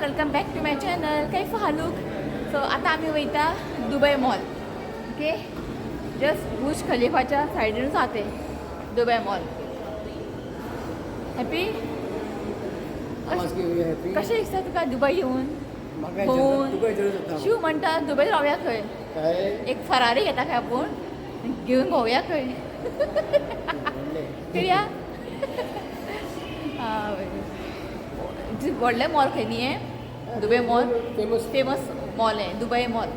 Welcome back to my channel Kaif हालूक. So आता आम्ही वयता Dubai mall. Okay, just Burj खलिफाच्या सायडीनूच आते दुबई मॉल. हॅपी? कशें दिसता तुका दुबई येऊन? शिव म्हणटा दुबय रावया खंय, एक फरारी घेता खंय आपूण घेऊन भोवया खंय. किया व्हडलें मॉल खंय न्ही हें दुबय मॉल. फेमस मॉल आहे दुबई मॉल.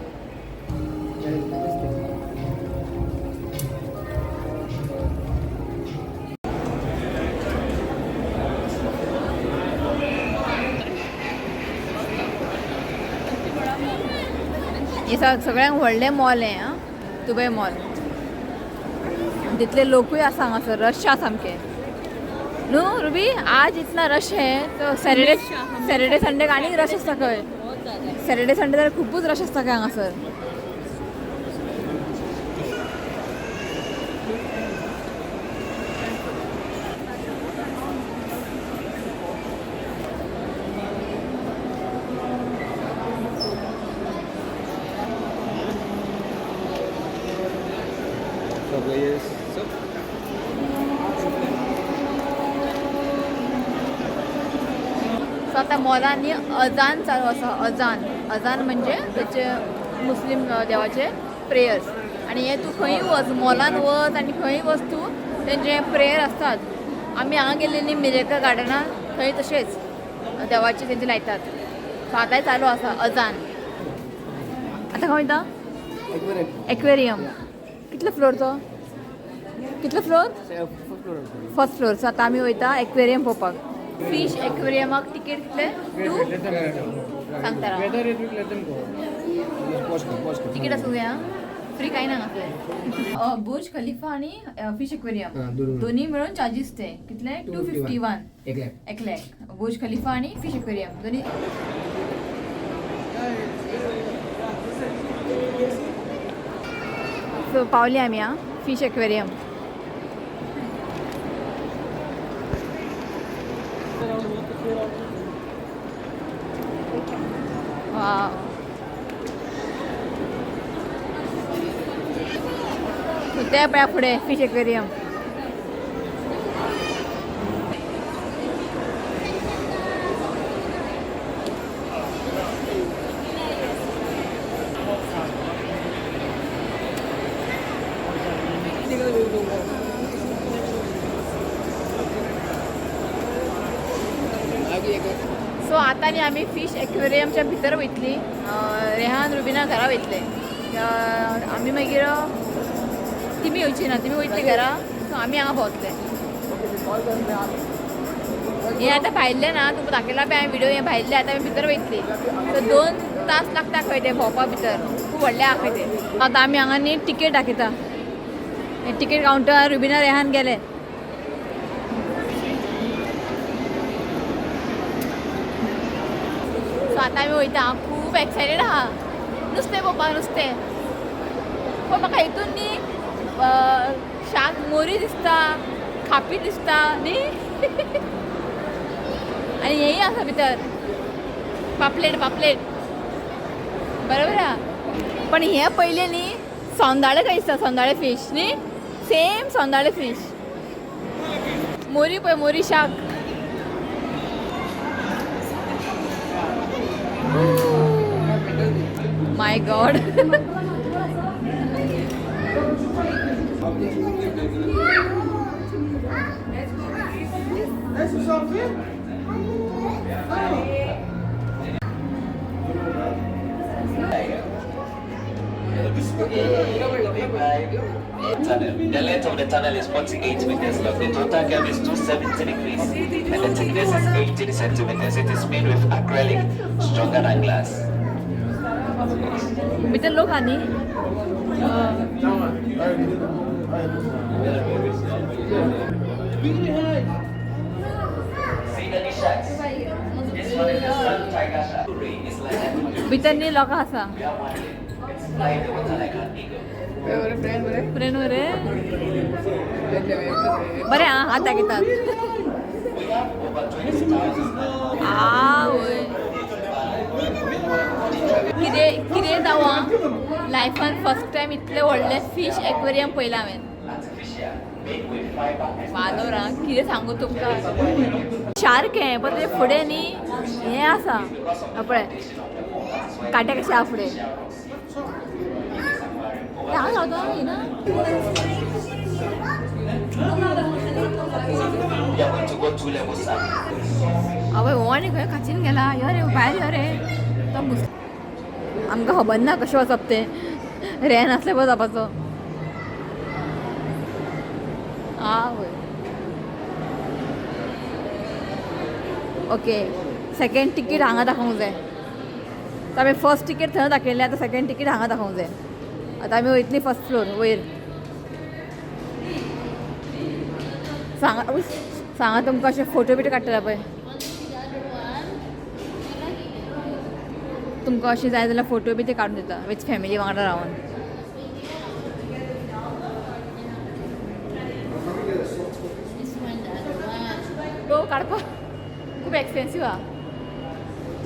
हे सगळ्यांक व्हडलें मॉल आहे हां दुबई मॉल. तितले लोकूय आसा हांगासर, रश आसा सामकें न्हू रुबी. आज इतना रश है तो सॅटर्डे संडेक आनीक रश आसता खंय. सॅटर्डे संडे जाल्यार खुबूच रश आसता खंय हांगासर. सो आता मॉलांनी अजान चालू आसा. अजान म्हणजे त्याचे मुस्लिम देवाचे प्रेयर्स. आणि हे तूं खंय वच मॉलान वच आनी खंय वच तूं तेंचे प्रेयर आसतात. आमी हांगा गेल्ली न्ही मिरेकल गार्डनान, थंय तशेंच देवाचे तेंचे लायतात. सो आतांय चालू आसा अजान. आतां खंय वयता? एक्वेरियम. कितलो फ्लोरचो? कितलो फ्लोर? First floor. सो आतां आमी वयता एक्वेरियम पळोवपाक. फिश एक्वेरियमाक तिकेट कितले? सांगता तिकेट आसूं जाय. फ्री कांय ना हांगासर. बुर्ज खलिफा आनी फिश एक्वेरियम दोन्ही मिळून चार्जीस ते कितले? 251 एक लाख. बुर्ज खलिफा आनी फिश एक्वेरियम दोन्ही. सो पावली आमी हां फिश एक्वेरियम. वाव. त्या पळया फुडें फिश एक्वेरियम. सो आता न्ही आमी फिश एक्वेरियमच्या भितर वयतली. रेहान रुबिना घरा वयतले. आमी मागीर तिमी वयची ना, तिमी वयतली घरा. सो आमी हांगा भोंवतले. हें आतां भायल्लें ना, तुमकां दाखयला पळय हांवें व्हिडिओ. हें भायल्लें आतां आमी भितर वयतली. सो 2 तास लागता खंय ते भोंवपा भितर. खूब व्हडलें आहा खंय तें. आतां आमी हांगा न्ही टिकेट दाखयता. हें टिकेट कावंटर रुबिना रेहान गेले. सो आतां आमी वयता. खूब एक्सायटेड आहा नुस्तें पळोवपाक. नुस्तें पण म्हाका हितून न्ही शाक मोरी दिसता, खापी दिसता न्ही. आनी हेंय आसा भितर पापलेट बरोबर आहा. पण हे पयले न्ही सोंदाळे खंय दिसता. सोंदाळे फीश न्ही, सेम सोंदाळे फीश. मोरी पळय, मोरी शाक. माय God. The length of the tunnel is 48 meters long. The total gap is 270 degrees, and the thickness is 18 centimeters. It is made with acrylic, stronger than glass. भितर लोक आहा न्ही. See the sharks? This one is the sun tiger shark. It's like that. भितर न्ही लोक आसा. It's flying the water like an eagle. Friend बरे बरे आं हात दाखयतात. आवय कितें जावं लायफान फर्स्ट टायम इतले व्हडले फीश एक्वेरियम पळयला हांवें. वालोरा कितें सांगू तुमकां. शार्क हें पण तेजे फुडें न्ही हें आसा पळय काटे कशे आहा फुडें. हांव रावता ना We are going to go 2 levels up. आवय हो आनी खंय खाचीन गेला. यो रे भायर यो रे. तो आमकां खबर ना कशें वचप तें. रेन आसले पळय जावपाचो. आवय ओके सेकंड टिकेट हांगा दाखोवंक जाय. आमी फर्स्ट टिकेट थंय दाखयलें आतां सेकंड टिकेट हांगा दाखोवंक जाय. आतां आमी वयतलीं फर्स्ट फ्लोर वयर. सांगा तुमकां अशे फोटो बिटो काडटले पळय. तुमकां अशें जाय जाल्यार फोटो बी ते काडून दिता विथ फॅमिली वांगडा रावन. तो काडपाक खूब एक्सपेन्सीव आहा.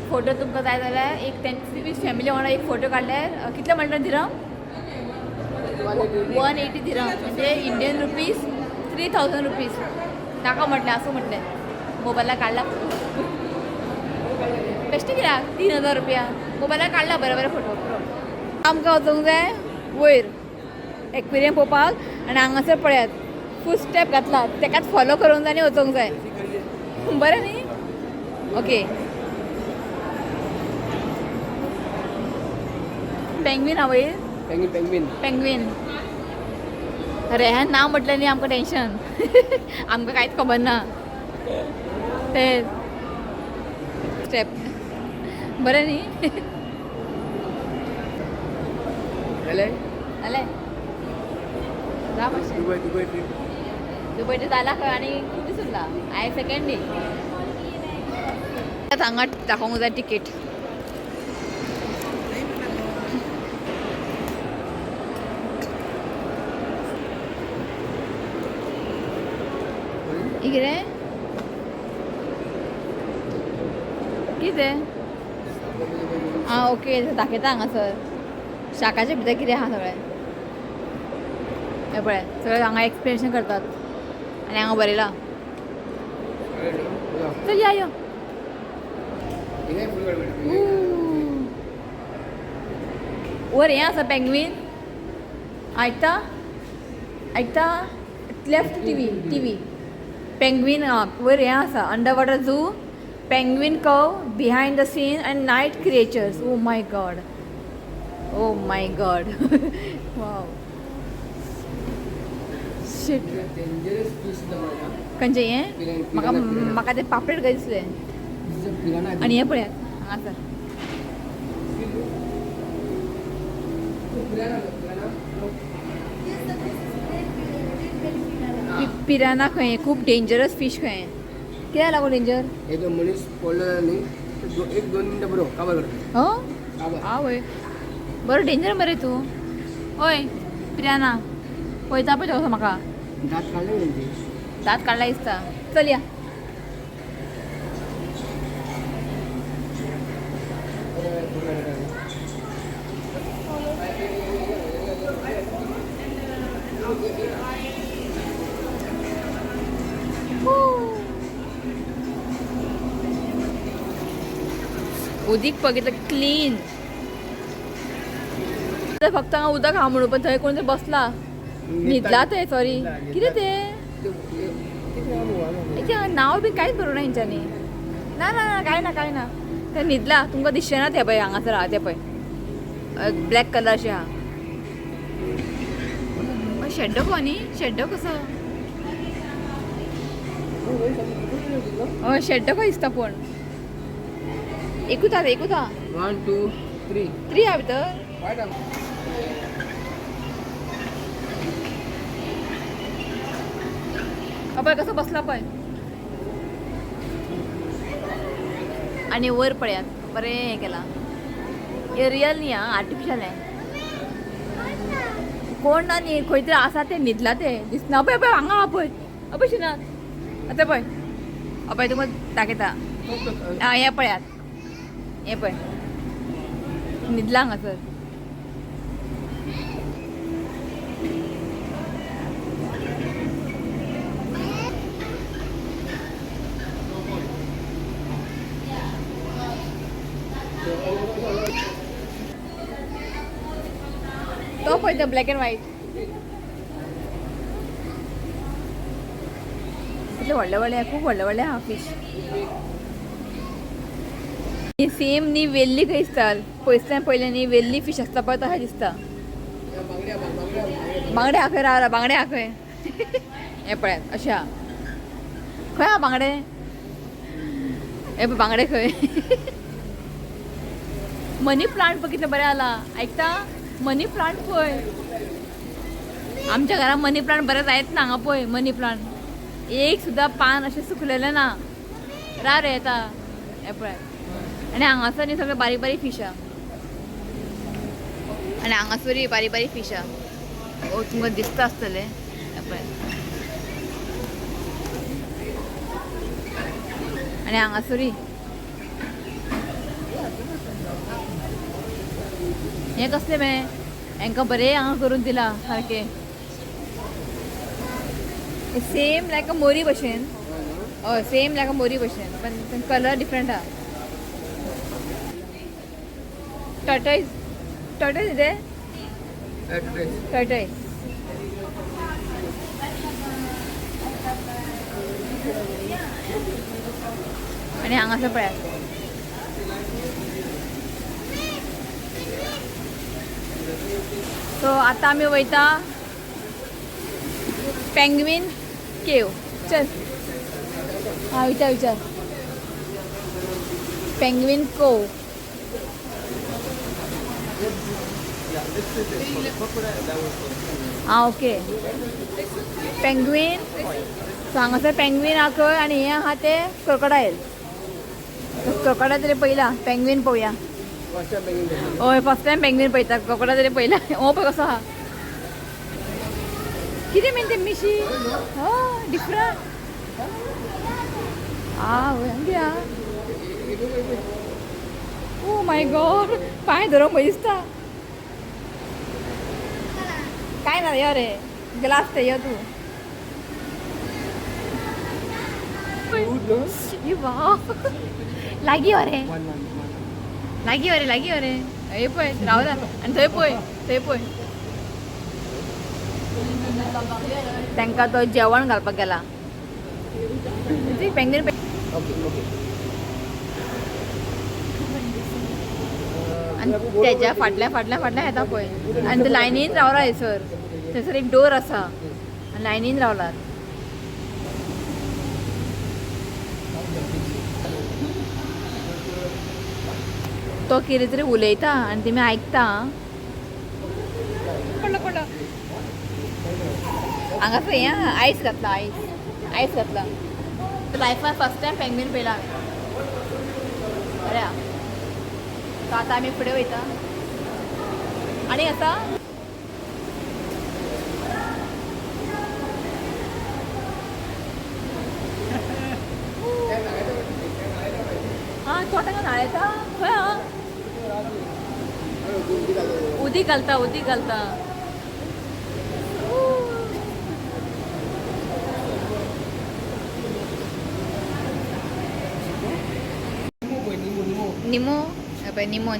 फोटो तुमकां जाय जाल्यार एक तेंची विथ फॅमिली वांगडा एक फोटो काडल्यार कितले म्हणटा दिरम 180 दिरम म्हणजे इंडियन रुपीज 3000 रुपीज. ताका म्हटलें असो म्हटलें मोबायलार काडला बेश्टे कित्याक 3000 रुपया मोबायलार काडला बरे बरे फोटो. आमकां वचूंक जाय वयर एक्वेरियम पळोवपाक आनी हांगासर पळयात फूट स्टेप घातला तेकाच फॉलो करूंक जाय आनी वचूंक जाय. बरें न्ही. ओके पेंग्वीन हा वयर. पेंग्वीन रेहान नांव म्हटलें न्ही आमकां टेंशन. आमकां कांयच खबर ना ते स्टेप. बरें न्ही. जालें जा मातशें. दुबय ते जाला खंय आनी खूब दीस उरला. आयज सेकंड डे. हांगा दाखोवंक जाय टिकेट. कितें कितें आं ओके दाखयता हांगासर शाकाचे भितर कितें आहा सगळें. हें पळय सगळें हांगा एक्सप्लेनेशन करतात आनी हांगा बरयलां. चल या यो. वर हें आसा पेंग्वीन. आयकता लेफ्ट टीव्ही पेंग्वीन वयर हें आसा under water zoo penguin cove behind the scene and night creatures. Oh my god wow shit. खंयचें हें म्हाका तें पापलेट काय दिसलें. आनी हें पळयात हांगासर पिराना खंय खूब डेंजरस फीश खंय. कित्याक लागून डेंजर. एक मनीस पडलो न्ही 1-2 मिनटां बरो काबार करता. हो आवय बरो डेंजर मरे तूं. हय पिराना पळयता पळय तसो म्हाका दात काडले तेंचे. दात काडला दिसता. चल या. उदीक बघितलं क्लीन. फक्त हांगा उदक हा म्हणून पण थंय कोण तरी बसला न्हिदला ते. सॉरी कितें तें नांव बी कांयच बरोवना हेंच्यांनी. ना ना कांय ना ते न्हिदला. तुमकां दिसचें ना तें पळय हांगासर आहा तें पळय ब्लॅक कलरशें आहा. शेड्डो को न्ही शेड्डो कसो. हय शेड्डो को दिसता पूण एकूच आहा 1 2 3 3 आहा भितर. पळय कसो बसला पळय. आनी वयर पळयात बरें हें केलां. हे रियल न्ही आं आर्टिफिशल हें. कोण ना न्ही खंय तरी आसा तें न्हिदला तें दिसना. पळय पळय हांगा आहा पळय पळय शिनात आतां पळय. पळय तुमकां दाखयता. आं हें पळयात हें पळय न्हिदला हांगासर. तो पळय तो ब्लॅक एंड व्हाईट. कितले व्हडले व्हडले खूब व्हडले व्हडले आहा फिश. सेम न्ही वेल्ली खंय दिसता. पयले न्ही वेल्ली फिश आसता पळय तशें दिसता. बांगडे आहा खंय रावला. बांगडे आहा खंय. हे पळयात अशें आहा. खंय आहा बांगडे. हे पळय बांगडे खंय. मनी प्लांट पळय कितले बरें जाला. आयकता मनी प्लांट पळय. आमच्या घरात मनी प्लांट बरें जायत ना हांगा पळय. मनी प्लांट एक सुद्दां पान अशें सुकलेलें ना. रे येता. हे पळय आनी हांगासर न्ही सगळे बारीक बारीक फिश आहा. आनी हांगासरूय बारीक बारीक फिश आहा. तुमकां दिसता आसतलें. हे पळय आनी हांगासरूय हे कसले मे हांकां बरें हांगा करून दिला सारकें. सेम लायक अ मोरी भशेन. हय सेम लायक अ मोरी भशेन पण कलर डिफरंट आहा. टर्टॉइज टर्टॉइज इथे टर्टॉइज. आणि हांगासर पळयात सो आतां आमी वयता पेंग्वीन केव. चल हां विचार पेंग्वीन कोव. हां ओके पेंग्वीन. सो हांगासर पेंग्वीन आहा खंय आनी हे आहा ते क्रोकोडायल. क्रोकोडायल तरी पयला. पेंग्वीन पळोवया. हय फर्स्ट टायम पेंग्वीन पळयता. क्रोकोडायल तरी पयला. हो पळय कसो आहा. कितें मेन ते मिशी. हय डिफरंट. आवय आमगे आहा. ओ माय गॉड पांय धरूंक भंय दिसता. काय ना यो रे ग्लास ते यो तू. लागीं यो रे लागीं यो रे लागीं यो रे. हे पळय रावला आनी थंय पळय तांकां तो जेवण घालपाक गेला. पेंग्वीन आनी तेज्या फाटल्या फाटल्या फाटल्या येता पळय आनी ते लायनीन रावला थंयसर. थंयसर एक डोर आसा आनी लायनीन रावलात. तो कितें तरी उलयता आनी तेमी आयकता. पडलो पडलो. हांगासर हें आयस घातला. आयस घातला. लायफान फर्स्ट टायम पेंग्वीन पळयला हांवें. बरें आहा. सो आतां आमी फुडें वयता. आनी आसा हां तो तांकां न्हाळयता. खंय आहा उदीक घालता. निमो पळय निमो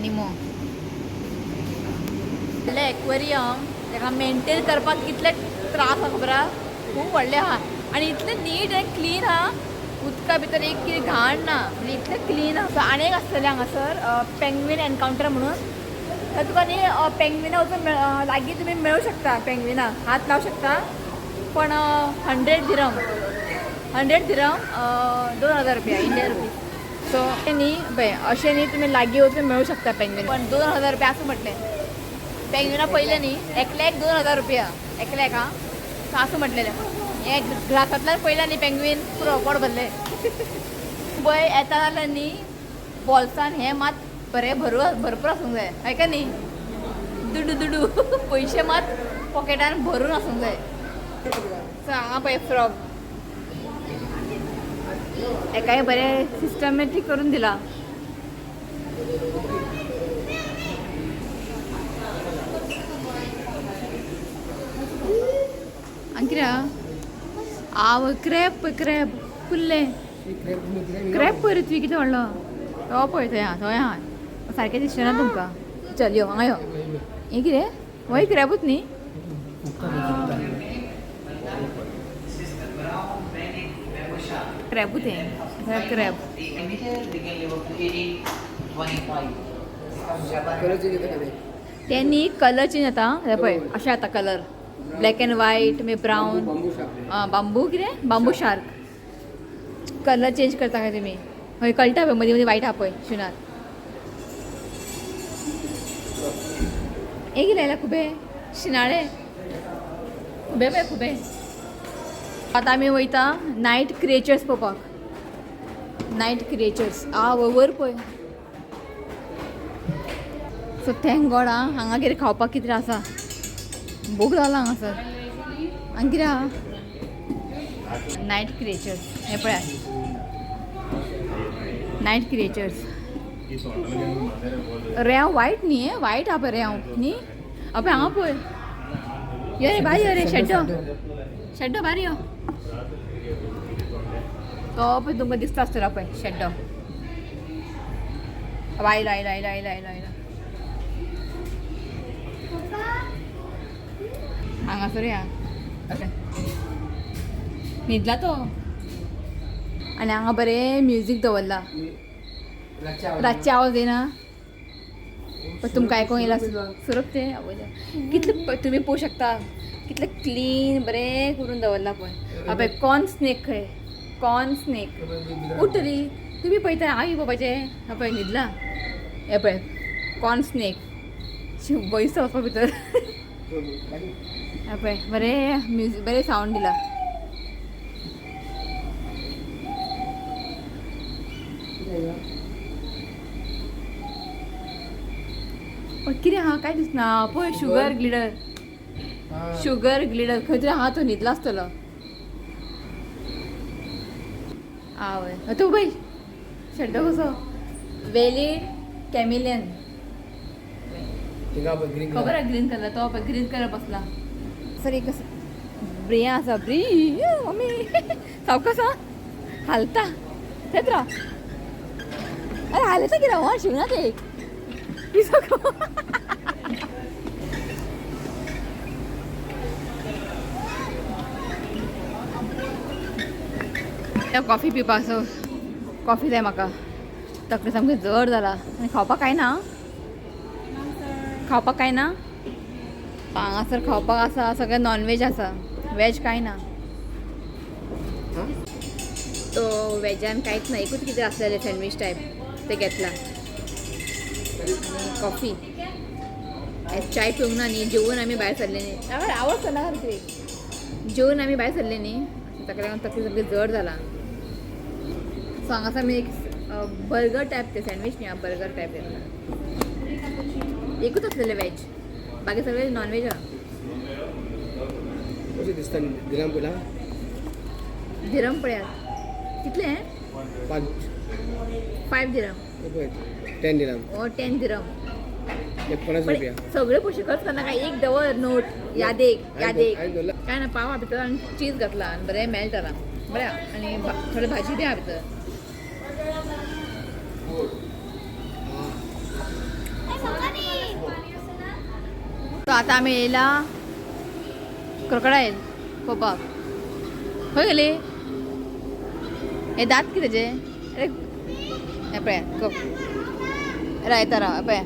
एक्वेरियम ताका मेंटेन करपाक कितले त्रास आहा खबर आहा. खूब व्हडले आहा आनी इतले नीट एंड क्लीन आहा. उदका भितर एक कितें घाण ना म्हणजे इतले क्लीन आहा. आनी एक आसतलें हांगासर पेंग्वीन एनकावंटर म्हणून. थंय तुका न्ही पेंग्विना वचून लागीं तुमी मेळूं शकता. पेंग्विना हात लावं शकता पण 100 दिरम 2000 रुपया इंडियन रुपीज. सो न्ही पळय अशें न्ही तुमी लागीं वचून मेळूं शकता पेंग्वीन पण 2000 रुपया आसूं म्हटलें. पेंग्विना पयलें न्ही एकल्याक 2000 रुपया एकल्याक हां. सो आसूं म्हटलेलें. हे ग्लासांतल्यान पयलें न्ही पेंग्वीन पुरो पोट भरलें. पळय येता जाल्यार न्ही बॉल्सान हें मात बरें भरपूर आसूंक जाय. हाका न्ही दुडू पयशे मात पॉकेटान भरून आसूंक जाय. सो हांगा पळय फ्रॉग एकाय बरें सिस्टमॅटीक करून दिला. हांगा कितें आव क्रॅब फुल्ले क्रॅब पळय रे तुवें कितें व्हडलो तो पळय थंय आहा सारकें दिसचें ना तुमकां चल यो हांगा यो हें कितें वय क्रॅबूच न्ही क्रॅबूच हें क्रॅब कलरचे घेता का ते? ते न्ही कलर चेंज जाता हे पळय अशें जाता कलर ब्लॅक एंड व्हायट मागीर ब्रावन बांबू शार्क. बांबू कितें बांबू शार्क कलर चेंज करता काय तुमी हय कळटा पळय मदीं मदीं वायट आहा पळय शिनार एक लायला खुबे शिनाळे खुबे पळय खुबे आतां आमी वयता नायट क्रिएचर्स पळोवपाक नायट क्रिएचर्स वयर पळय सो थँक गॉड हांगा कितें खावपाक कितें आसा भूक लागला हांगासर हांगा कितें आहा नायट क्रिएचर्स हें पळयात नायट क्रिएचर्स रेंव वायट न्ही हें वायट आहा पळय रेंव न्ही पळय हांगा पळय यो रे भायर यो रे शेड्डो भायर यो तो पळय तुमकां दिसता आसतलो पळय शेड्डो आयलो आयलो आयलो आयलो आयलो आयलो हांगासर या न्हिदला तो आनी हांगा बरें म्युजीक दवरला रातचे आवाज येना पण तुमकां आयकोंक येयला सुरप ते कितले तुमी पळोवंक शकता कितले क्लीन बरें करून दवरला पळय पळय कॉर्न स्नेक खंय कॉर्न स्नेक उठली तुमी पळयता हांव बाबाचें पळय न्हिदला हे पळय कॉर्न स्नेक बयस वचपा भितर पळय बरें म्युजीक बरें सावंड दिला पण कितें आहा काय दिसना पळय शुगर ग्लिडर खंय तरी आहा तो न्हिदला आसतलो आवय तो पळय शेड्डो कसो वेलीड कॅमिलियन खबर आहे ग्रीन कलर तो पळय ग्रीन कलर बसला सर एक ब्रिया आसा ब्री मम्मी सावकास हालता तेच राव अरे हालता कितें हो शिवना ते कॉफी पिवपाक कॉफी जाय म्हाका तकली सामकी जड जाला आनी खावपाक कांय ना हांगासर खावपाक आसा सगळें नॉनवेज आसा वेज कांय ना तो वेजान कांयच ना एकूच कितें आसलेलें सँडवीच टायप ते घेतला आनी कॉफी चाय पिवंक ना न्ही जेवून आमी भायर सरले न्ही आवडटा ना कितें जेवून आमी भायर सरले न्ही ताका लागून तकली सामकी जड जाला सो हांगासर आमी एक बर्गर टायप ते सँडवीच न्ही बर्गर टायप घेतला एकूच आसलेलें वेज बाकी सगळें नॉनवेज आहा कशें दिसता दिराम पयला दिरम पळयात कितले 5 दिरम 10 दिराम ओ 10 दिरम 50 रुपया सगळे पयशे खर्च करना काय एक दवर नोट यादेक काय ना पावा भितर आनी चीज घातला आनी बरें मेल्ट जाला बरें आनी थोडी भाजी बी आहा भितर तो आतां आमी येयला क्रोकोडायल पळोवपाक खंय गेली हे दांत कितें तेजे अरे हे पळय रायता राव पळय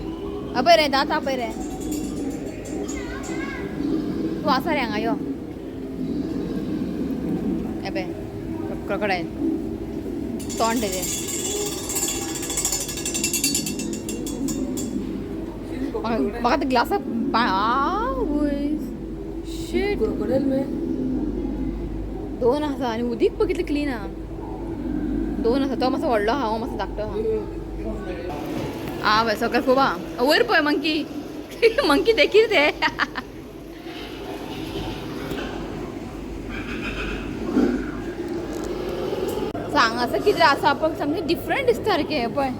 रे दांत पळय रे तूं आसा रे हांगा यो हे पळय क्रोकोडायल तोंड तेजें म्हाका ते ग्लासा शीट क्रोकोडायल में 2 आसा आनी उदीक पळय कितलें क्लीन आहा 2 आसा तो मातसो व्हडलो आहा हो मातसो धाकटो आहा आवय सकयल खूब आहा वयर पळय मंकी मंकी ते कितें ते हांगासर कितें आसा पळय सामकें डिफरंट दिसता सारकें हे पळय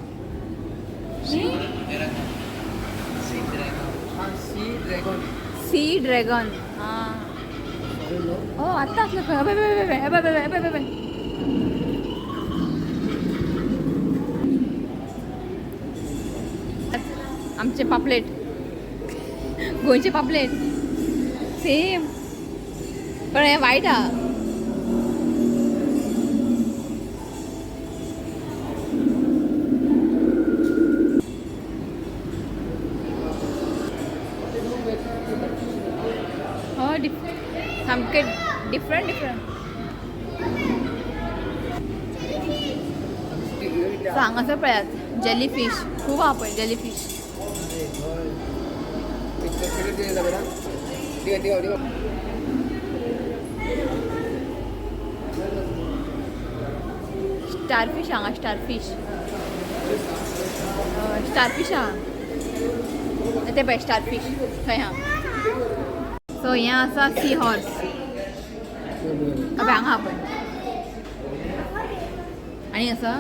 सी ड्रैगन सी ड्रॅगन हां हो आत्ता असलं खरं. अबे. आमचे पापलेट, गोंयचे पापलेट सेम, पण हे वायट हा. हो सामके डिफरंट. सांग असं पळयात जेली फिश खूप हा पळय जेली फिश. स्टारफिश हांगा स्टारफिश हा ते पळय स्टारफिश थंय हा. सो हें आसा सी हॉर्स. अबे हांगा पळय आनी आसा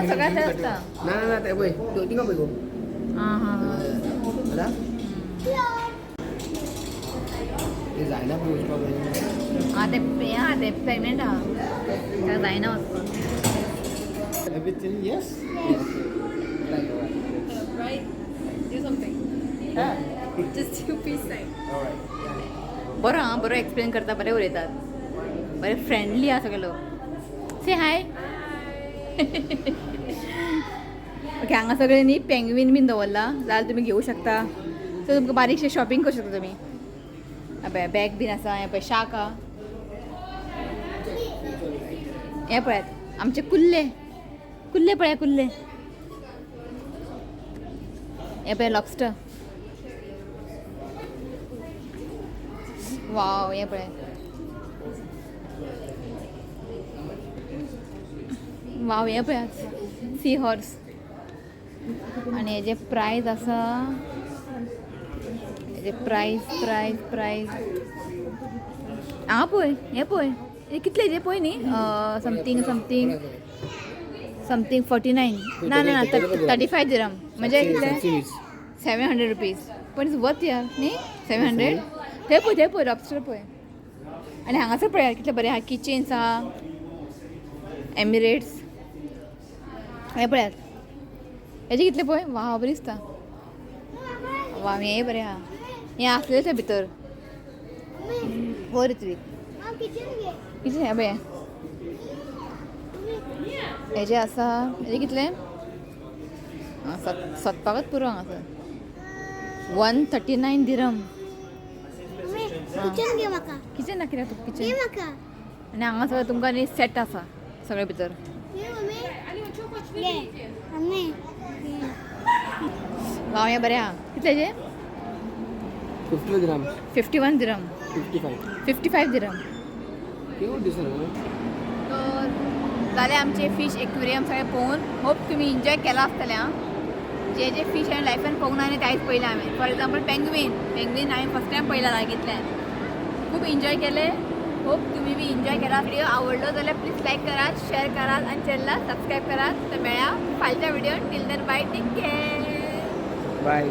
सगळ्यात आसता. ना ते पळय तिका पळय गो. हां ते जायना पण वचपाक पळय. ते प्रेग्नेंट आहा ताका जायना वचपाक. Everything yes. बरो एक्सप्लेन करता, बरें उलयतात, बरें फ्रेंडली आहा सगळे लोक. से हाय. ओके हांगा सगळे न्ही पेंग्वीन बीन दवरला जाल्यार तुमी घेवं शकता. सो तुमकां बारीकशें शॉपिंग करूं शकता तुमी. अबे बॅग बीन आसा. हें पळय शार्क आहा. हें पळयात आमचे कुल्ले पळया कुल्ले. हें पळय लॉबस्टर. वाव हें पळय वाव हें पळयात सी हॉर्स. आनी हेजे प्रायस आसा हेजे प्रायस हांगा पळय हें पळय हे कितले हेजे पळय न्ही समथींग 49. ना 35 दिरहम म्हणजे कितले 700 रुपीज. पण इट्स वर्थ यार न्ही 700. थंय पळय लॉबस्टर पळय. आनी हांगासर पळय कितले बरें आहा. किचेन्स आहा एमिरेट्स. हें पळयात हेजे कितले पळय. वाव बरी दिसता. वाव हें बरें आहा. हें आसलें थंय भितर बरें तरी कितें हें पळय हेजे आसा. हेजे कितले सत्पाकच पुरो हांगासर 139 दिरहम. किचन ना कित्याक तुका किचन. आनी हांगासर तुमकां न्ही सेट आसा सगळे भितर. वाव हें बरें आहा. कितले हेजे 50 dirham. 51 दिरहम. 55 दिरहम. केवळ दिसना. तर जाले आमचे फिश एक्वेरियम सगळे पळोवन. होप तुमी एन्जॉय केला आसतलें आं. जे फिश हांवें लायफान पळोवंक ना आनी ते आयज पळयलें हांवें. फॉर एक्झाम्पल पेंग्वीन हांवें फर्स्ट टायम पळयला लायकींतल्यान. खूब एन्जॉय केले. होप तुम्ही बी एन्जॉय केला. व्हिडिओ आवडलो जाल्यार प्लीज लाईक करात, शेअर करात आणि चॅनलला सबस्क्राईब करात. तर मेळ्या फालच्या video. Till then bye. Take care. Bye.